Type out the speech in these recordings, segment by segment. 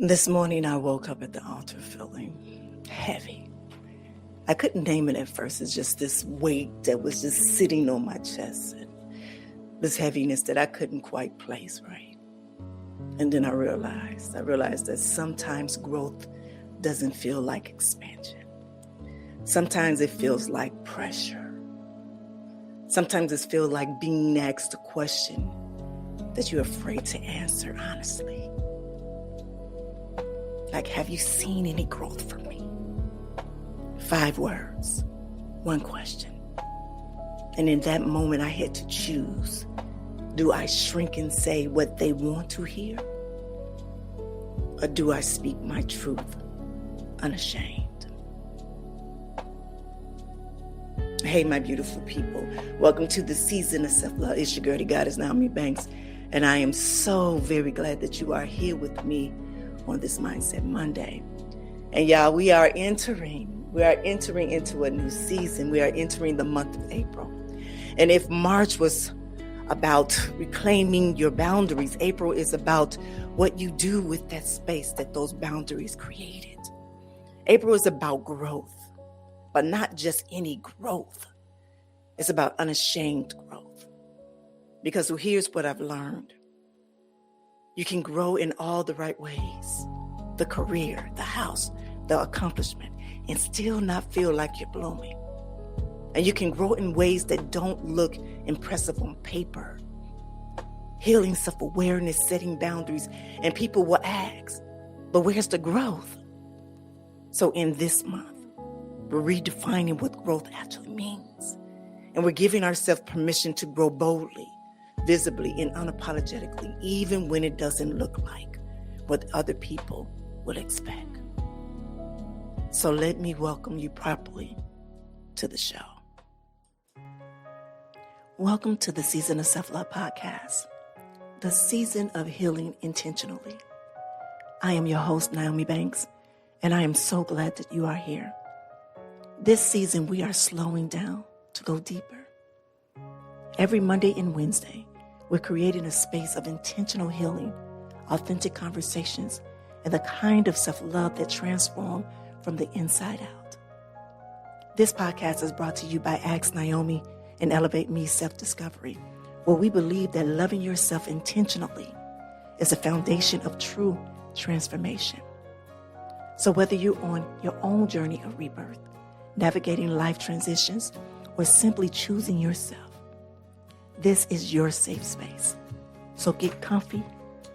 This morning I woke up at the altar feeling heavy. I couldn't name it at first. It's just this weight that was just sitting on my chest. And this heaviness that I couldn't quite place right. And then I realized that sometimes growth doesn't feel like expansion. Sometimes it feels like pressure. Sometimes it feels like being asked a question that you're afraid to answer honestly. Like, have you seen any growth from me? 5 words, 1 question. And in that moment, I had to choose. Do I shrink and say what they want to hear? Or do I speak my truth unashamed? Hey, my beautiful people. Welcome to the season of self-love. It's your girl, the goddess Nyomi. And I am so very glad that you are here with me on this Mindset Monday. And y'all, we are entering into a new season. We are entering the month of April. And if March was about reclaiming your boundaries, April is about what you do with that space that those boundaries created. April is about growth, but not just any growth. It's about unashamed growth. Because here's what I've learned. You can grow in all the right ways. The career, the house, the accomplishment, and still not feel like you're blooming. And you can grow in ways that don't look impressive on paper. Healing self-awareness, setting boundaries, and people will ask, but where's the growth? So in this month, we're redefining what growth actually means. And we're giving ourselves permission to grow boldly, visibly, and unapologetically, even when it doesn't look like what other people would expect. So let me welcome you properly to the show. Welcome to the Season of Self-Love Podcast, the season of healing intentionally. I am your host, Nyomi Banks, and I am so glad that you are here. This season, we are slowing down to go deeper. Every Monday and Wednesday, we're creating a space of intentional healing, authentic conversations, and the kind of self-love that transforms from the inside out. This podcast is brought to you by Ask Nyomi and Elevate Me Self-Discovery, where we believe that loving yourself intentionally is a foundation of true transformation. So whether you're on your own journey of rebirth, navigating life transitions, or simply choosing yourself, this is your safe space. So get comfy,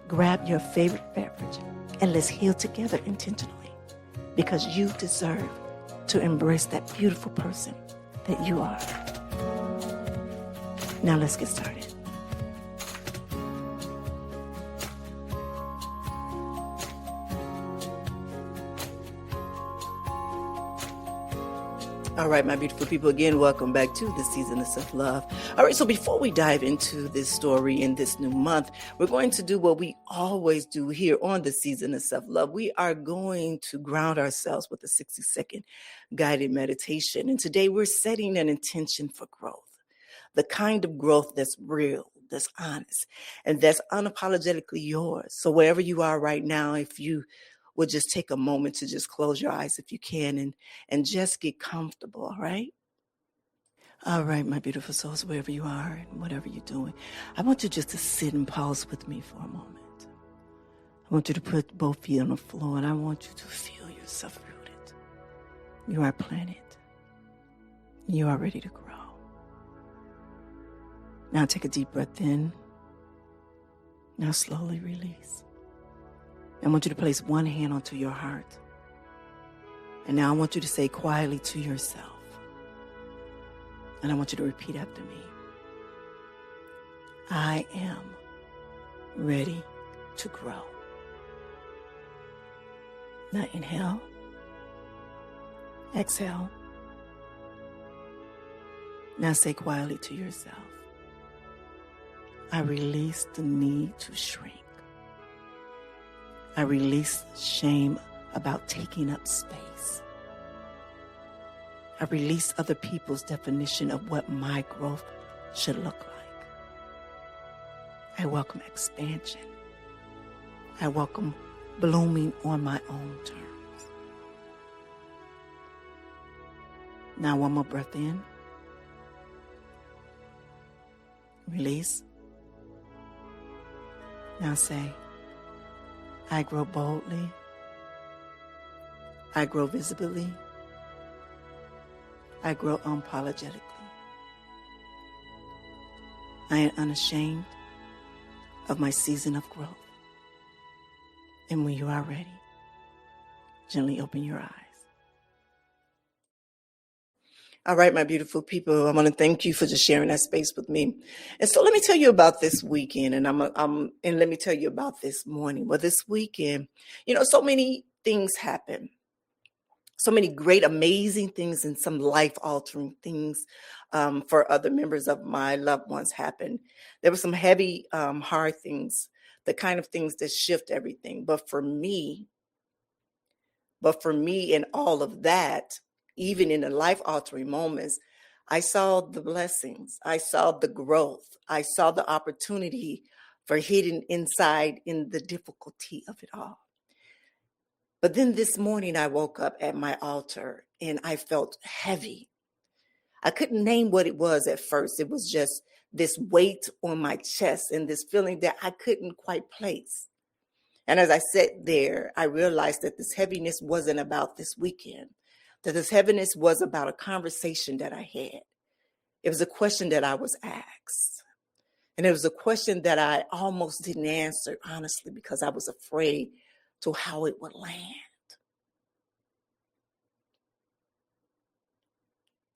grab your favorite beverage, and let's heal together intentionally, because you deserve to embrace that beautiful person that you are. Now let's get started. All right, my beautiful people, again, welcome back to the Season of Self-Love. All right, so before we dive into this story in this new month, we're going to do what we always do here on the Season of Self-Love. We are going to ground ourselves with a 60-second guided meditation. And today we're setting an intention for growth, the kind of growth that's real, that's honest, and that's unapologetically yours. So wherever you are right now, if you would just take a moment to just close your eyes if you can and just get comfortable, all right? All right, my beautiful souls, wherever you are and whatever you're doing, I want you just to sit and pause with me for a moment. I want you to put both feet on the floor, and I want you to feel yourself rooted. You are planted. You are ready to grow. Now take a deep breath in. Now slowly release. I want you to place one hand onto your heart. And now I want you to say quietly to yourself. And I want you to repeat after me. I am ready to grow. Now inhale. Exhale. Now say quietly to yourself. I release the need to shrink. I release shame about taking up space. I release other people's definition of what my growth should look like. I welcome expansion. I welcome blooming on my own terms. Now one more breath in. Release. Now say, I grow boldly. I grow visibly. I grow unapologetically. I am unashamed of my season of growth. And when you are ready, gently open your eyes. All right, my beautiful people, I want to thank you for just sharing that space with me. And so let me tell you about this weekend, and let me tell you about this morning. Well, this weekend, so many things happen. So many great, amazing things and some life-altering things for other members of my loved ones happened. There were some heavy, hard things, the kind of things that shift everything. But for me in all of that, even in the life-altering moments, I saw the blessings. I saw the growth. I saw the opportunity for hidden inside in the difficulty of it all. But then this morning I woke up at my altar and I felt heavy. I couldn't name what it was at first. It was just this weight on my chest and this feeling that I couldn't quite place. And as I sat there, I realized that this heaviness wasn't about this weekend, that this heaviness was about a conversation that I had. It was a question that I was asked. And it was a question that I almost didn't answer, honestly, because I was afraid to how it would land.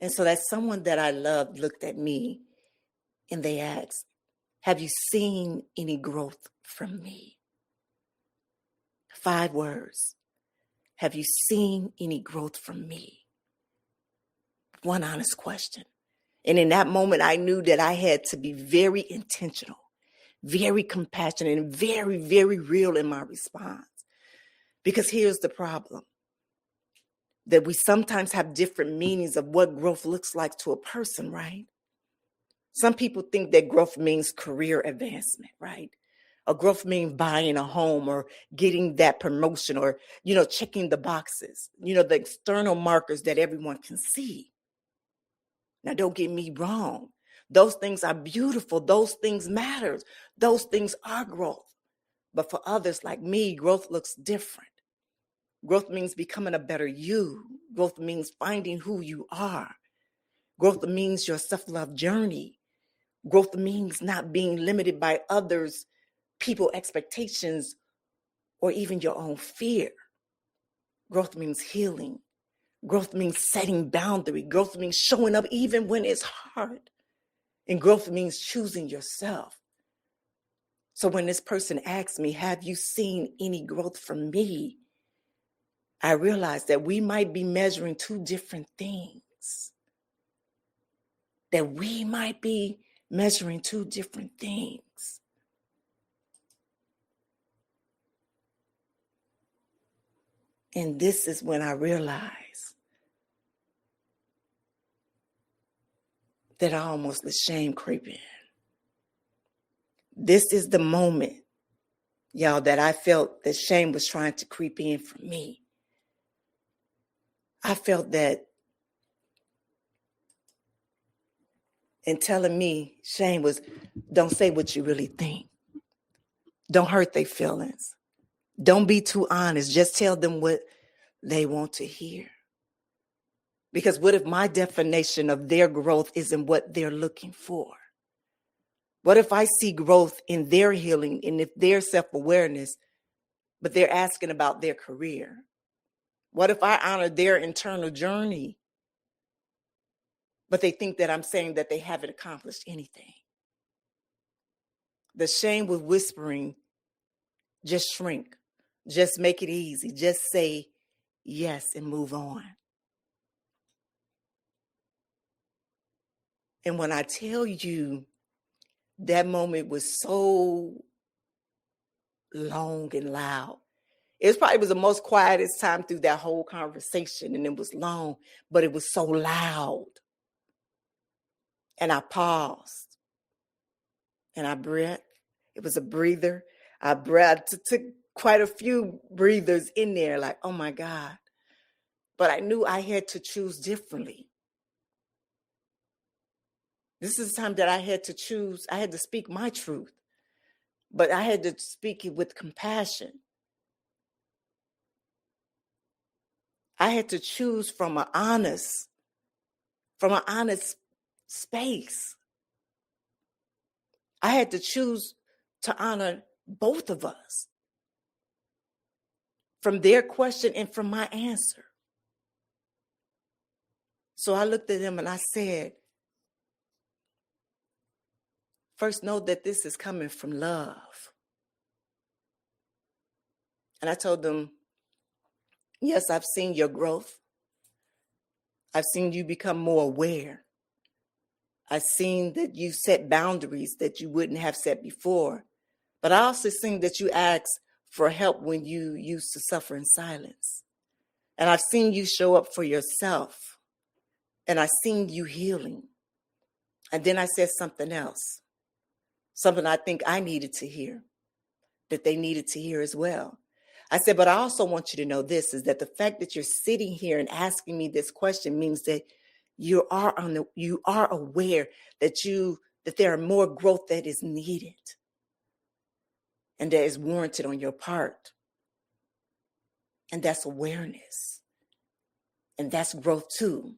And so that someone that I loved looked at me and they asked, have you seen any growth from me? 5 words. Have you seen any growth from me? One honest question. And in that moment, I knew that I had to be very intentional, very compassionate, and very, very real in my response. Because here's the problem. That we sometimes have different meanings of what growth looks like to a person, right? Some people think that growth means career advancement, right? Or growth means buying a home or getting that promotion or, checking the boxes, the external markers that everyone can see. Now, don't get me wrong. Those things are beautiful. Those things matter. Those things are growth. But for others like me, growth looks different. Growth means becoming a better you. Growth means finding who you are. Growth means your self-love journey. Growth means not being limited by others, people expectations, or even your own fear. Growth means healing. Growth means setting boundary. Growth means showing up even when it's hard. And growth means choosing yourself. So when this person asked me, have you seen any growth from me? I realized that we might be measuring 2 different things. That we might be measuring 2 different things. And this is when I realized that I almost let shame creep in. This is the moment, y'all, that I felt that shame was trying to creep in for me. I felt that and telling me shame was, don't say what you really think. Don't hurt their feelings. Don't be too honest. Just tell them what they want to hear. Because what if my definition of their growth isn't what they're looking for? What if I see growth in their healing and if their self-awareness, but they're asking about their career? What if I honor their internal journey, but they think that I'm saying that they haven't accomplished anything? The shame with whispering, just shrink, just make it easy, just say yes and move on. And when I tell you that moment was so long and loud, it probably was the most quietest time through that whole conversation. And it was long, but it was so loud. And I paused and I breathed. It was a breather. I breathed, took quite a few breathers in there, like, oh my God. But I knew I had to choose differently. This is the time that I had to choose. I had to speak my truth, but I had to speak it with compassion. I had to choose from an honest space. I had to choose to honor both of us, from their question and from my answer. So I looked at them and I said, first, know that this is coming from love. And I told them, yes, I've seen your growth. I've seen you become more aware. I've seen that you set boundaries that you wouldn't have set before. But I also seen that you asked for help when you used to suffer in silence. And I've seen you show up for yourself. And I've seen you healing. And then I said something else, something I think I needed to hear, that they needed to hear as well. I said, but I also want you to know this, is that the fact that you're sitting here and asking me this question means that you are aware that there are more growth that is needed and that is warranted on your part. And that's awareness. And that's growth too.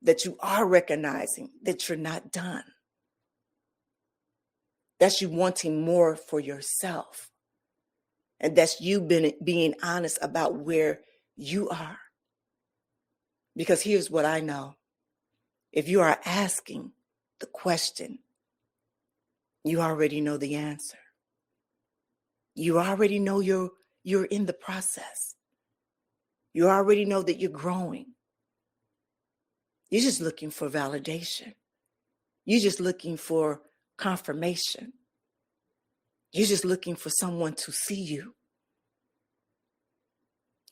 That you are recognizing that you're not done. That's you wanting more for yourself. And that's you being honest about where you are. Because here's what I know. If you are asking the question, you already know the answer. You already know you're in the process. You already know that you're growing. You're just looking for validation. You're just looking for confirmation. You're just looking for someone to see you.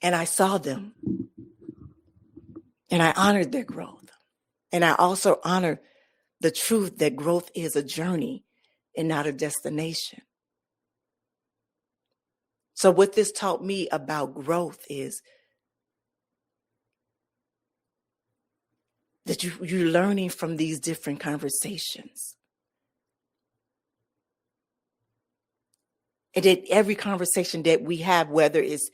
And I saw them. And I honored their growth. And I also honor the truth that growth is a journey and not a destination. So what this taught me about growth is that you're learning from these different conversations. And that every conversation that we have, whether it's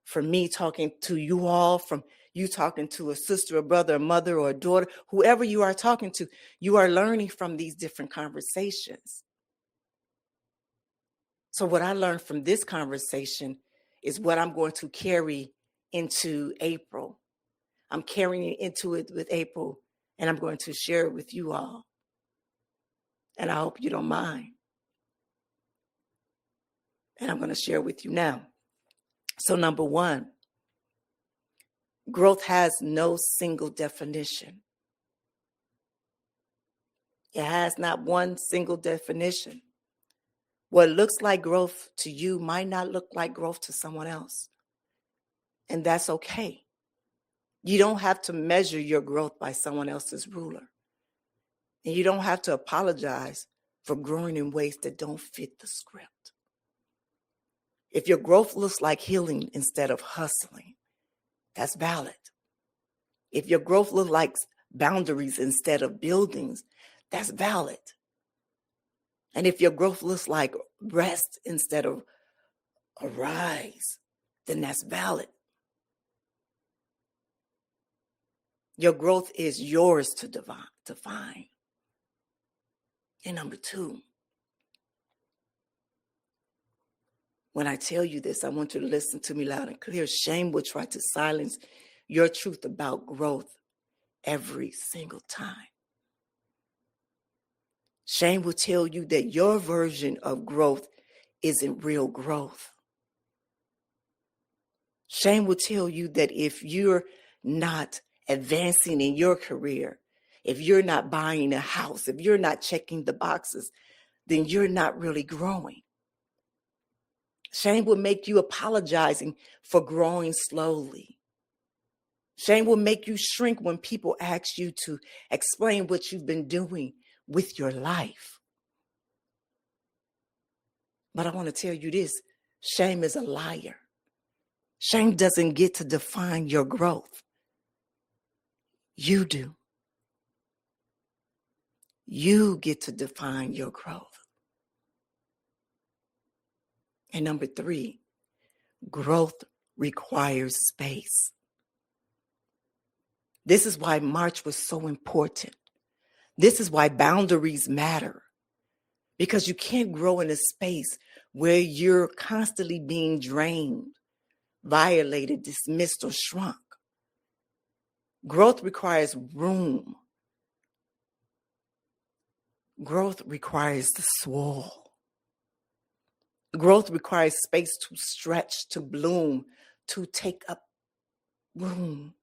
from me talking to you all, from you talking to a sister, a brother, a mother, or a daughter, whoever you are talking to, you are learning from these different conversations. So what I learned from this conversation is what I'm going to carry into April. I'm carrying it into it with April, and I'm going to share it with you all. And I hope you don't mind. And I'm going to share with you now. So number one, growth has no single definition. It has not one single definition. What looks like growth to you might not look like growth to someone else. And that's okay. You don't have to measure your growth by someone else's ruler. And you don't have to apologize for growing in ways that don't fit the script. If your growth looks like healing instead of hustling, that's valid. If your growth looks like boundaries instead of buildings, that's valid. And if your growth looks like rest instead of arise, then that's valid. Your growth is yours to define. And number two, when I tell you this, I want you to listen to me loud and clear. Shame will try to silence your truth about growth every single time. Shame will tell you that your version of growth isn't real growth. Shame will tell you that if you're not advancing in your career, if you're not buying a house, if you're not checking the boxes, then you're not really growing. Shame will make you apologizing for growing slowly. Shame will make you shrink when people ask you to explain what you've been doing with your life. But I want to tell you this, Shame is a liar. Shame doesn't get to define your growth. You do. You get to define your growth. And number 3, growth requires space. This is why March was so important. This is why boundaries matter. Because you can't grow in a space where you're constantly being drained, violated, dismissed, or shrunk. Growth requires room. Growth requires the swole. Growth requires space to stretch, to bloom, to take up room.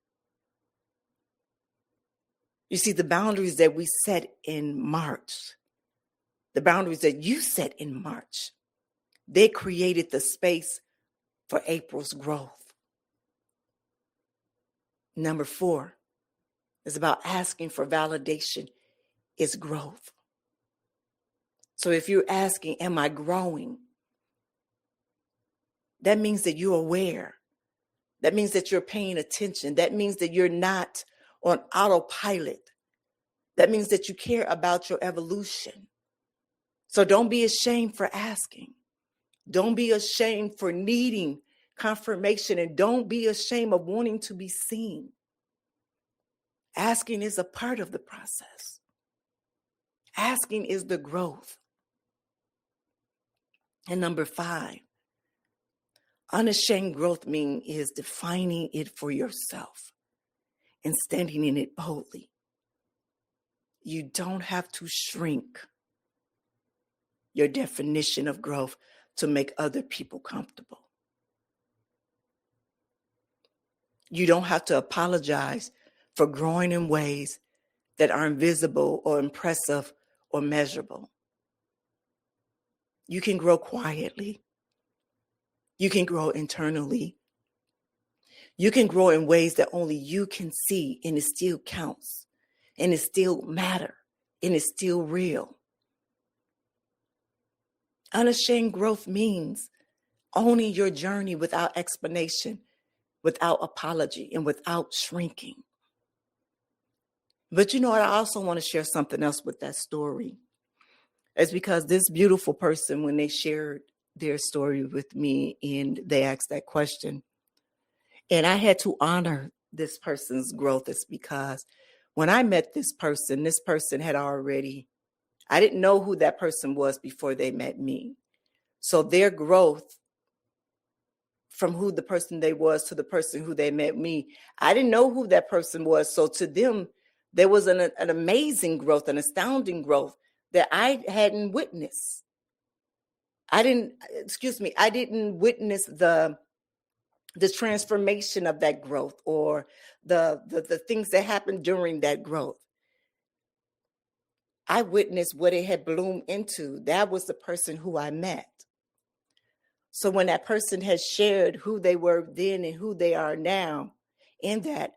You see, the boundaries that we set in March, the boundaries that you set in March, they created the space for April's growth. Number 4 is about asking for validation is growth. So if you're asking, am I growing? That means that you're aware. That means that you're paying attention. That means that you're not on autopilot. That means that you care about your evolution. So don't be ashamed for asking. Don't be ashamed for needing confirmation, and don't be ashamed of wanting to be seen. Asking is a part of the process. Asking is the growth. And number 5, unashamed growth is defining it for yourself and standing in it boldly. You don't have to shrink your definition of growth to make other people comfortable. You don't have to apologize for growing in ways that are invisible or impressive or measurable. You can grow quietly. You can grow internally. You can grow in ways that only you can see, and it still counts, and it still matters, and it's still real. Unashamed growth means owning your journey without explanation, without apology, and without shrinking. But you know what? I also want to share something else with that story. It's because this beautiful person, when they shared their story with me and they asked that question, and I had to honor this person's growth, is because when I met this person had already, I didn't know who that person was before they met me. So their growth from who the person they was to the person who they met me, I didn't know who that person was. So to them, there was an amazing growth, an astounding growth that I hadn't witnessed. I didn't witness the transformation of that growth or the things that happened during that growth. I witnessed what it had bloomed into. That was the person who I met. So when that person has shared who they were then and who they are now, in that,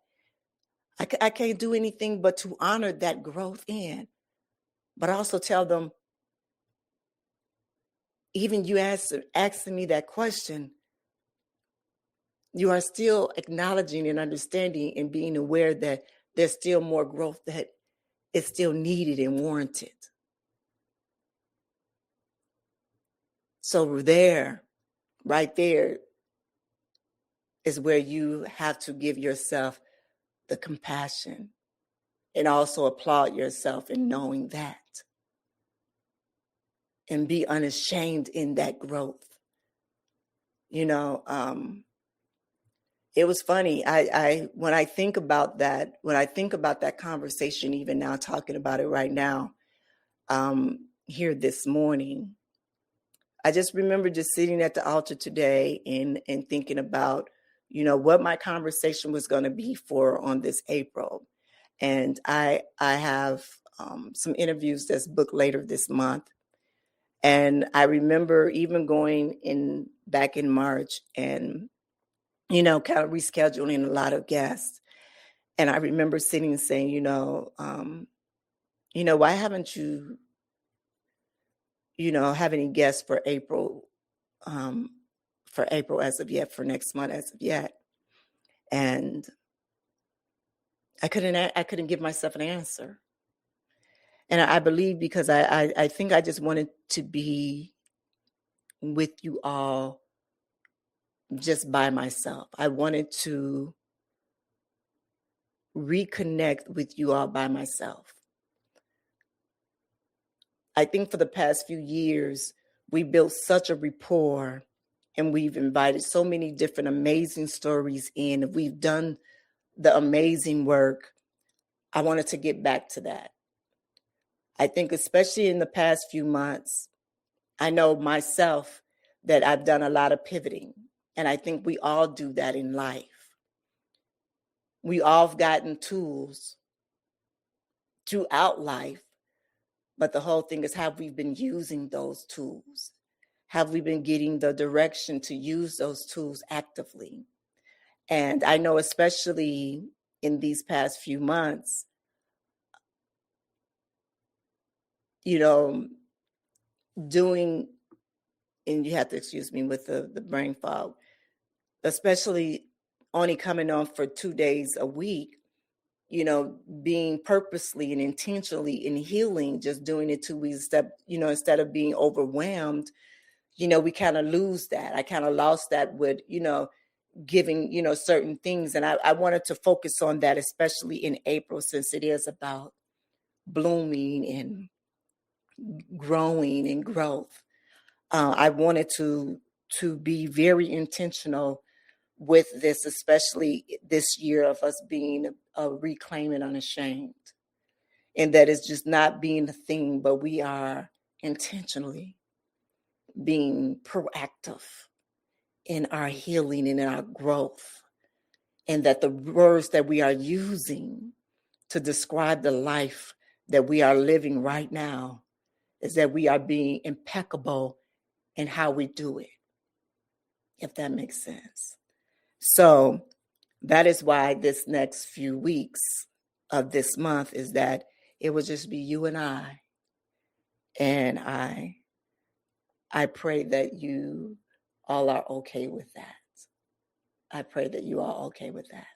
I can't do anything but to honor that growth in, but also tell them, even you asking me that question, you are still acknowledging and understanding and being aware that there's still more growth that is still needed and warranted. So right there is where you have to give yourself the compassion and also applaud yourself in knowing that and be unashamed in that growth. You know, it was funny. When I think about that conversation, even now, talking about it right now, here this morning, I just remember just sitting at the altar today and thinking about, what my conversation was going to be for on this April. And I have some interviews that's booked later this month. And I remember even going back in March and, kind of rescheduling a lot of guests. And I remember sitting and saying, why haven't you, have any guests for April for April as of yet, for next month as of yet. And I couldn't give myself an answer. And I believe because I think I just wanted to be with you all just by myself. I wanted to reconnect with you all by myself. I think for the past few years, we built such a rapport and we've invited so many different amazing stories in. We've done the amazing work. I wanted to get back to that. I think especially in the past few months, I know myself that I've done a lot of pivoting. And I think we all do that in life. We all have gotten tools throughout life. But the whole thing is, have we been using those tools? Have we been getting the direction to use those tools actively? And I know especially in these past few months, doing, and you have to excuse me with the brain fog, especially only coming on for 2 days a week, being purposely and intentionally in healing, just doing it 2 weeks, instead of being overwhelmed, we kind of lose that. I kind of lost that with, giving, certain things. And I wanted to focus on that, especially in April, since it is about blooming and growing and growth. I wanted to be very intentional with this, especially this year of us being reclaiming unashamed. And that is just not being a thing, but we are intentionally being proactive in our healing and in our growth. And that the words that we are using to describe the life that we are living right now is that we are being impeccable in how we do it, if that makes sense. So that is why this next few weeks of this month is that it will just be you and I. And I pray that you all are okay with that. I pray that you are okay with that.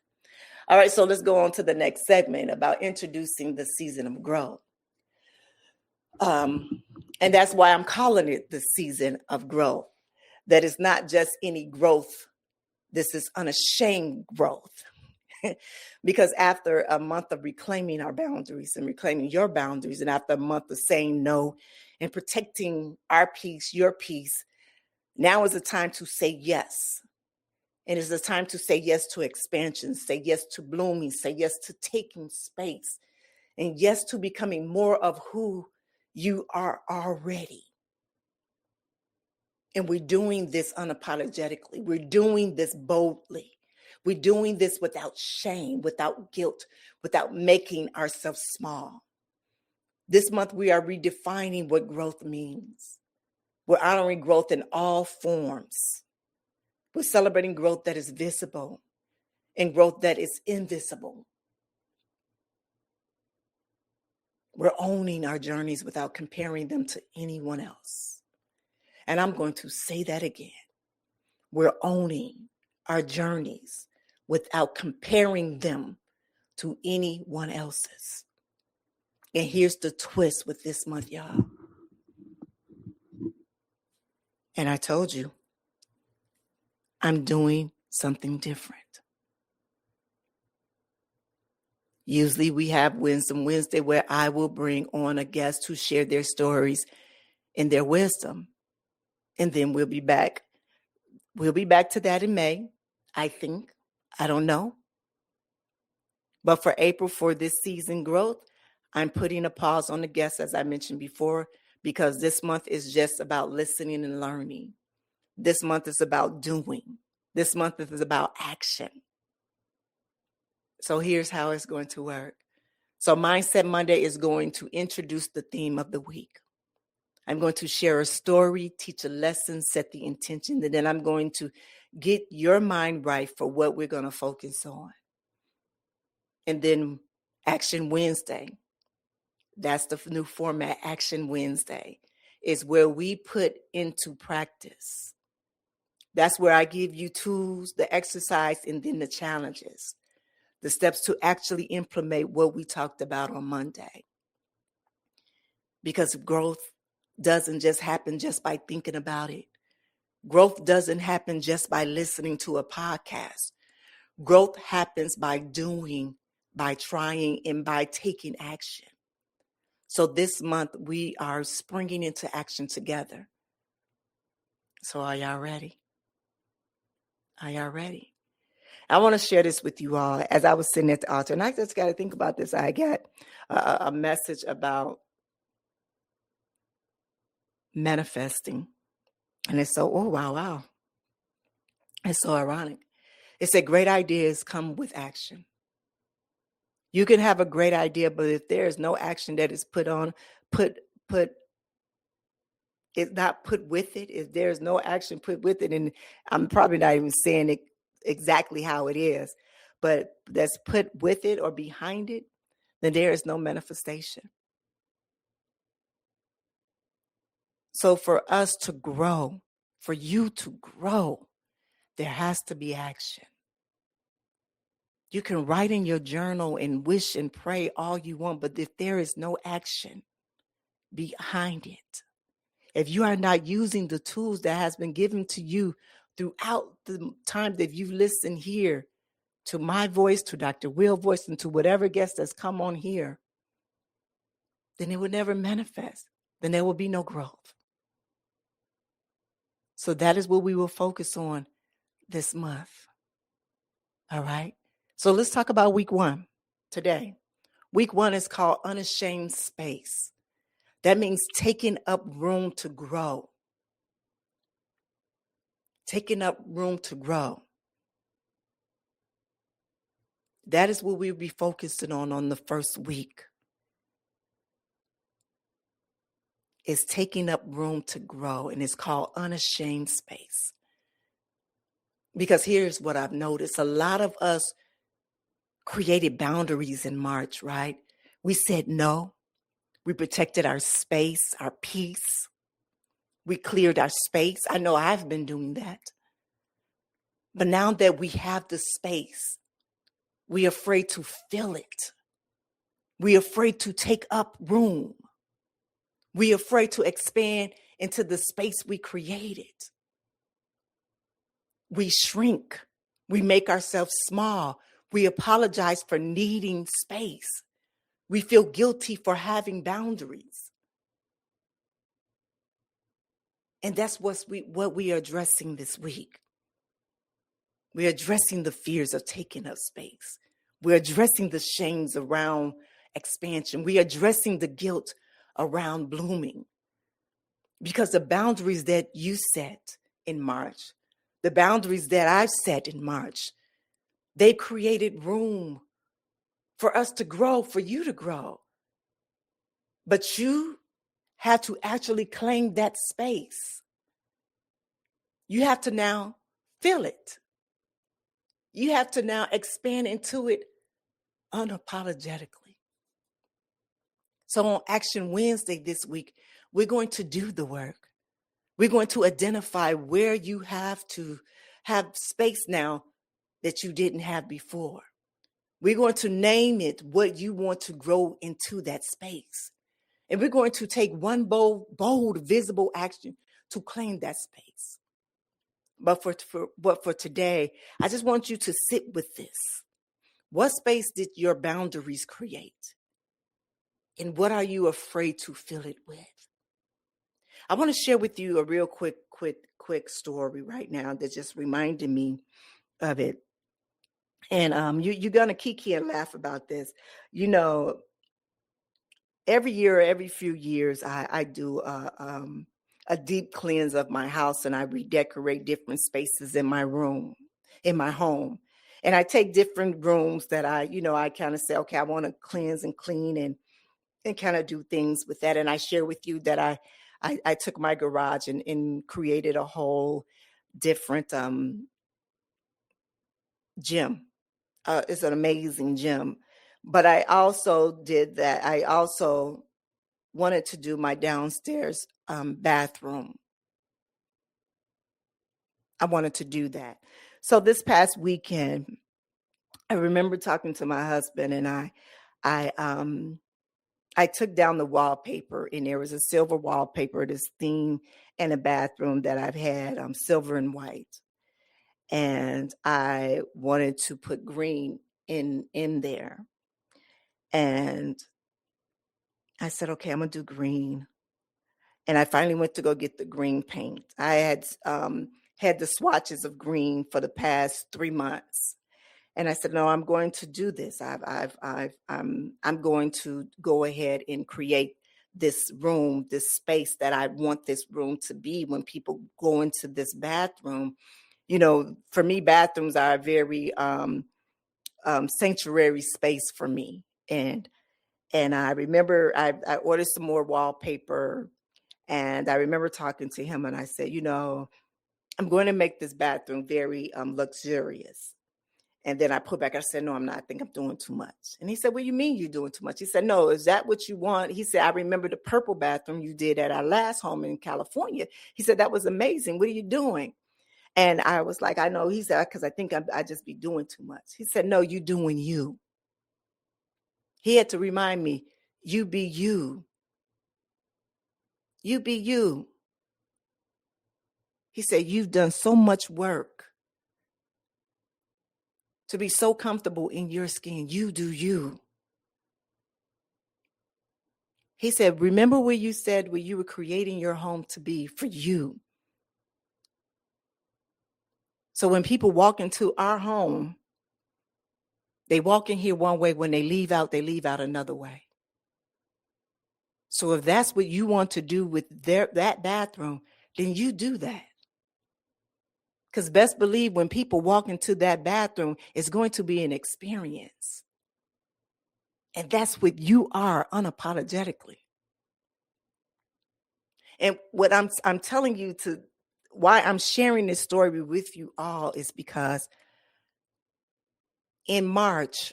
All right, so let's go on to the next segment about introducing the season of growth. And that's why I'm calling it the season of growth. That is not just any growth. This is unashamed growth. Because after a month of reclaiming our boundaries and reclaiming your boundaries, and after a month of saying no and protecting our peace, your peace, now is the time to say yes. And it's the time to say yes to expansion, say yes to blooming, say yes to taking space, and yes to becoming more of who you are already. And we're doing this unapologetically. We're doing this boldly. We're doing this without shame, without guilt, without making ourselves small. This month, we are redefining what growth means. We're honoring growth in all forms. We're celebrating growth that is visible and growth that is invisible. We're owning our journeys without comparing them to anyone else. And I'm going to say that again. We're owning our journeys without comparing them to anyone else's. And here's the twist with this month, y'all. And I told you, I'm doing something different. Usually we have Wisdom Wednesday where I will bring on a guest to share their stories and their wisdom. And then we'll be back. We'll be back to that in May, I think. I don't know. But for April, for this season growth, I'm putting a pause on the guests, as I mentioned before, because this month is just about listening and learning. This month is about doing. This month is about action. So here's how it's going to work. So Mindset Monday is going to introduce the theme of the week. I'm going to share a story, teach a lesson, set the intention, and then I'm going to get your mind right for what we're going to focus on. And then Action Wednesday, that's the new format. Action Wednesday is where we put into practice That's where I give you tools, the exercise, and then the challenges, the steps to actually implement what we talked about on Monday. Because growth doesn't just happen just by thinking about it. Growth doesn't happen just by listening to a podcast. Growth happens by doing, by trying, and by taking action. So this month, we are springing into action together. So are y'all ready? Are y'all ready? I want to share this with you all. As I was sitting at the altar, and I just got to think about this. I got a message about manifesting. And it's so, oh, wow. It's so ironic. It said great ideas come with action. You can have a great idea, but if there is no action that is put it's not put with it, if there's no action put with it, and I'm probably not even saying it exactly how it is, but that's put with it or behind it, then there is no manifestation. So for us to grow, for you to grow, there has to be action. You can write in your journal and wish and pray all you want, but if there is no action behind it, if you are not using the tools that has been given to you throughout the time that you've listened here to my voice, to Dr. Will's voice, and to whatever guest that's come on here, then it would never manifest. Then there will be no growth. So that is what we will focus on this month. All right. So let's talk about week 1 today. Week 1 is called Unashamed Space. That means taking up room to grow. Taking up room to grow. That is what we'll be focusing on the first week. Is taking up room to grow, and it's called Unashamed Space. Because here's what I've noticed. A lot of us created boundaries in March, right? We said no. We protected our space, our peace. We cleared our space. I know I've been doing that. But now that we have the space, we're afraid to fill it. We're afraid to take up room. We're afraid to expand into the space we created. We shrink. We make ourselves small. We apologize for needing space. We feel guilty for having boundaries. And that's what we are addressing this week. We're addressing the fears of taking up space. We're addressing the shames around expansion. We're addressing the guilt around blooming. Because the boundaries that you set in March, the boundaries that I've set in March, they created room for us to grow, for you to grow. But you have to actually claim that space. You have to now fill it. You have to now expand into it unapologetically. So on Action Wednesday this week, we're going to do the work. We're going to identify where you have to have space now that you didn't have before. We're going to name it what you want to grow into that space. And we're going to take one bold, visible action to claim that space. But for today, I just want you to sit with this. What space did your boundaries create? And what are you afraid to fill it with? I want to share with you a real quick story right now that just reminded me of it. And you're going to kiki and laugh about this. You know, every year, every few years, I do a deep cleanse of my house, and I redecorate different spaces in my room, in my home. And I take different rooms that I kind of say, okay, I want to cleanse and clean and kind of do things with that. And I share with you that I took my garage and created a whole different gym. It's an amazing gym. But I also did that. I also wanted to do my downstairs bathroom. I wanted to do that. So this past weekend, I remember talking to my husband, and I took down the wallpaper, and there was a silver wallpaper, this theme in a bathroom that I've had, silver and white. And I wanted to put green in there. And I said, okay, I'm gonna do green. And I finally went to go get the green paint. I had the swatches of green for the past 3 months. And I said, no, I'm going to do this. I'm going to go ahead and create this room, this space that I want this room to be when people go into this bathroom. You know, for me, bathrooms are a very sanctuary space for me. And I remember I ordered some more wallpaper, and I remember talking to him, and I said, you know, I'm going to make this bathroom very luxurious. And then I put back, I said, no, I'm not. I think I'm doing too much. And he said, what do you mean you're doing too much? He said, no, is that what you want? He said, I remember the purple bathroom you did at our last home in California. He said, that was amazing. What are you doing? And I was like, I know. He said, because I think I just be doing too much. He said, no, you're doing you. He had to remind me, you be you. You be you. He said, you've done so much work to be so comfortable in your skin. You do you. He said, remember where you said where you were creating your home to be for you. So when people walk into our home, they walk in here one way. When they leave out another way. So if that's what you want to do with that bathroom, then you do that. Because best believe when people walk into that bathroom, it's going to be an experience. And that's what you are unapologetically. And what I'm telling you why I'm sharing this story with you all is because in March,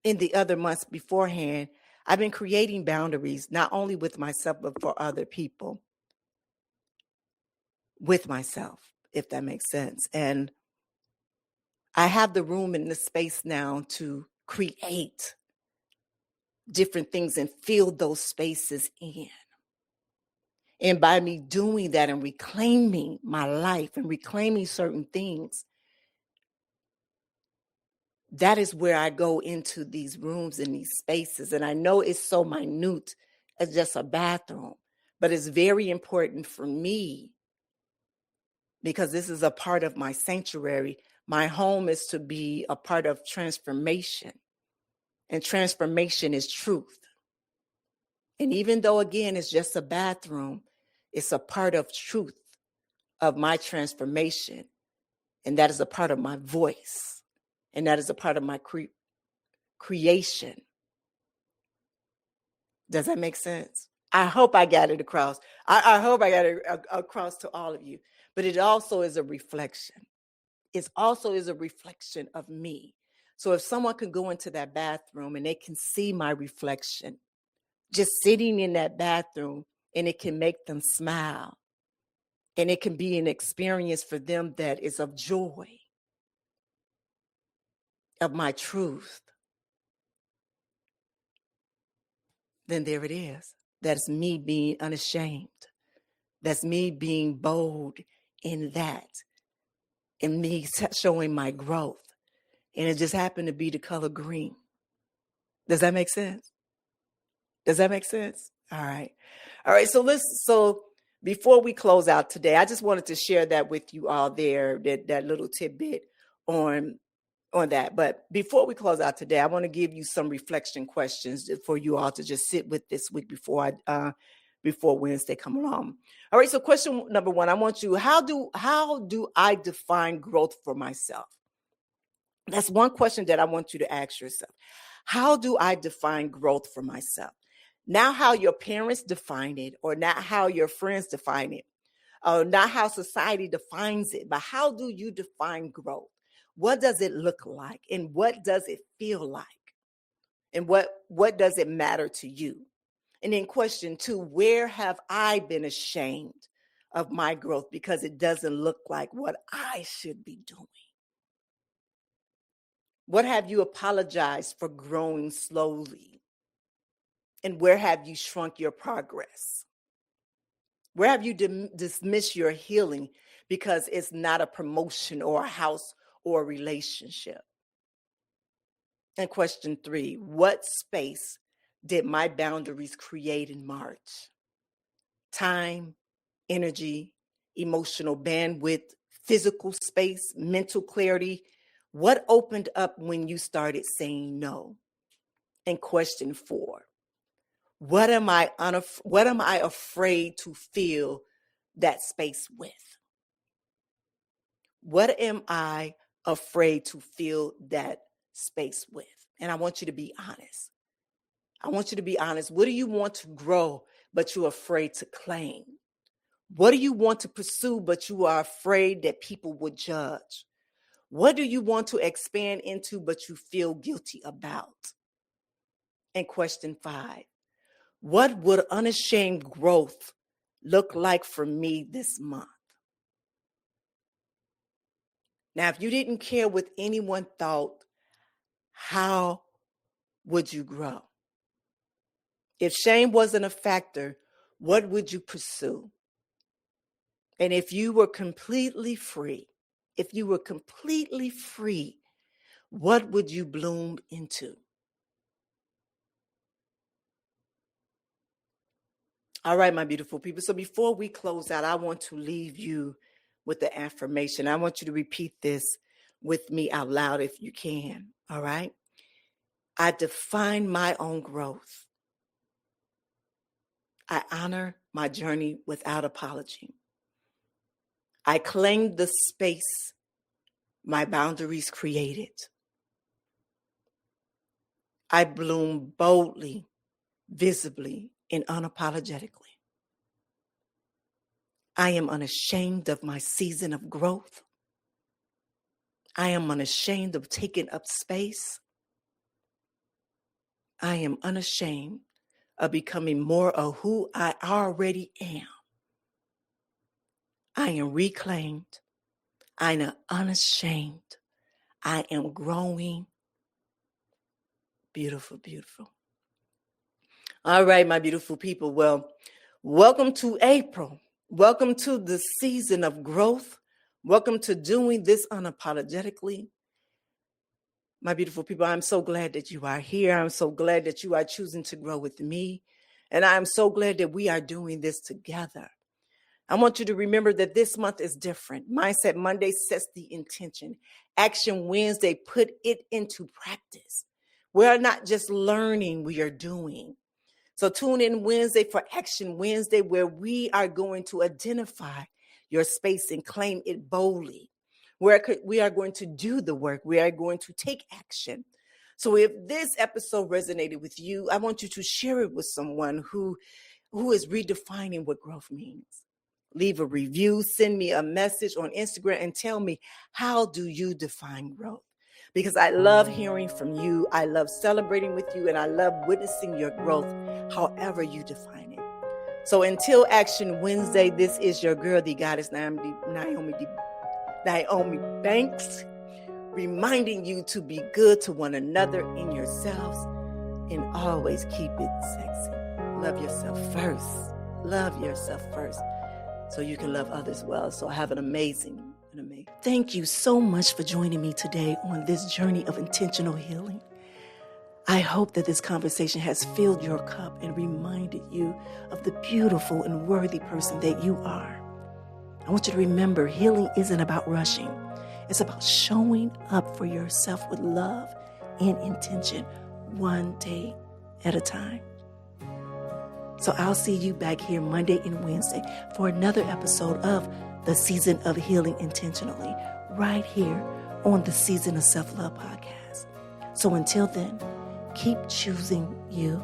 in the other months beforehand, I've been creating boundaries, not only with myself, but for other people. With myself, if that makes sense. And I have the room and the space now to create different things and fill those spaces in. And by me doing that and reclaiming my life and reclaiming certain things, that is where I go into these rooms and these spaces. And I know it's so minute as just a bathroom, but it's very important for me because this is a part of my sanctuary. My home is to be a part of transformation, and transformation is truth. And even though, again, it's just a bathroom, it's a part of truth of my transformation. And that is a part of my voice. And that is a part of my creation. Does that make sense? I hope I got it across. I hope I got it across to all of you. But it also is a reflection. It also is a reflection of me. So if someone can go into that bathroom and they can see my reflection, just sitting in that bathroom, and it can make them smile. And it can be an experience for them that is of joy, of my truth. Then there it is. That's me being unashamed. That's me being bold in that. And me showing my growth. And it just happened to be the color green. Does that make sense? Does that make sense? All right. All right. So before we close out today, I just wanted to share that with you all there, that little tidbit on that. But before we close out today, I want to give you some reflection questions for you all to just sit with this week before Wednesday come along. All right. So question number one, I want you, how do I define growth for myself? That's one question that I want you to ask yourself. How do I define growth for myself? Not how your parents define it, or not how your friends define it, or not how society defines it, but how do you define growth? What does it look like? And what does it feel like? And what does it matter to you? And then question two, where have I been ashamed of my growth because it doesn't look like what I should be doing? What have you apologized for growing slowly? And where have you shrunk your progress? Where have you dismissed your healing because it's not a promotion or a house or a relationship? And question 3, what space did my boundaries create in March? Time, energy, emotional bandwidth, physical space, mental clarity. What opened up when you started saying no? And question 4, what am I afraid to fill that space with? What am I afraid to fill that space with? And I want you to be honest. I want you to be honest. What do you want to grow, but you're afraid to claim? What do you want to pursue, but you are afraid that people will judge? What do you want to expand into, but you feel guilty about? And question 5, what would unashamed growth look like for me this month? Now, if you didn't care what anyone thought, how would you grow? If shame wasn't a factor, what would you pursue? And if you were completely free, what would you bloom into? All right, my beautiful people. So before we close out, I want to leave you with the affirmation. I want you to repeat this with me out loud if you can. All right. I define my own growth. I honor my journey without apology. I claim the space my boundaries created. I bloom boldly, visibly, and unapologetically. I am unashamed of my season of growth. I am unashamed of taking up space. I am unashamed of becoming more of who I already am. I am reclaimed. I am unashamed. I am growing. Beautiful, beautiful. All right, my beautiful people. Well, welcome to April. Welcome to the season of growth. Welcome to doing this unapologetically. My beautiful people, I'm so glad that you are here. I'm so glad that you are choosing to grow with me. And I'm so glad that we are doing this together. I want you to remember that this month is different. Mindset Monday sets the intention. Action Wednesday put it into practice. We are not just learning, we are doing. So tune in Wednesday for Action Wednesday, where we are going to identify your space and claim it boldly. We are going to do the work. We are going to take action. So if this episode resonated with you, I want you to share it with someone who is redefining what growth means. Leave a review, send me a message on Instagram and tell me, how do you define growth? Because I love hearing from you. I love celebrating with you, and I love witnessing your growth, however you define it. So until Action Wednesday, this is your girl, the goddess Nyomi Banks, reminding you to be good to one another in yourselves and always keep it sexy. Love yourself first. Love yourself first so you can love others well. So have an amazing. Thank you so much for joining me today on this journey of intentional healing. I hope that this conversation has filled your cup and reminded you of the beautiful and worthy person that you are. I want you to remember, healing isn't about rushing. It's about showing up for yourself with love and intention, one day at a time. So I'll see you back here Monday and Wednesday for another episode of the Season of Healing Intentionally, right here on the Season of Self-Love podcast. So until then, keep choosing you.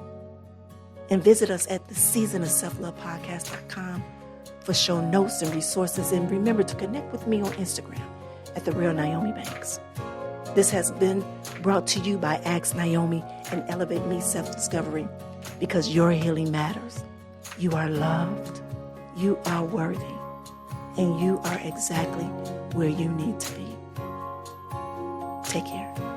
And visit us at the seasonofselflovepodcast.com for show notes and resources. And remember to connect with me on Instagram at The Real Nyomi Banks. This has been brought to you by Ask Nyomi and Elevate Me Self-Discovery, because your healing matters. You are loved. You are worthy. and you are exactly where you need to be. Take care.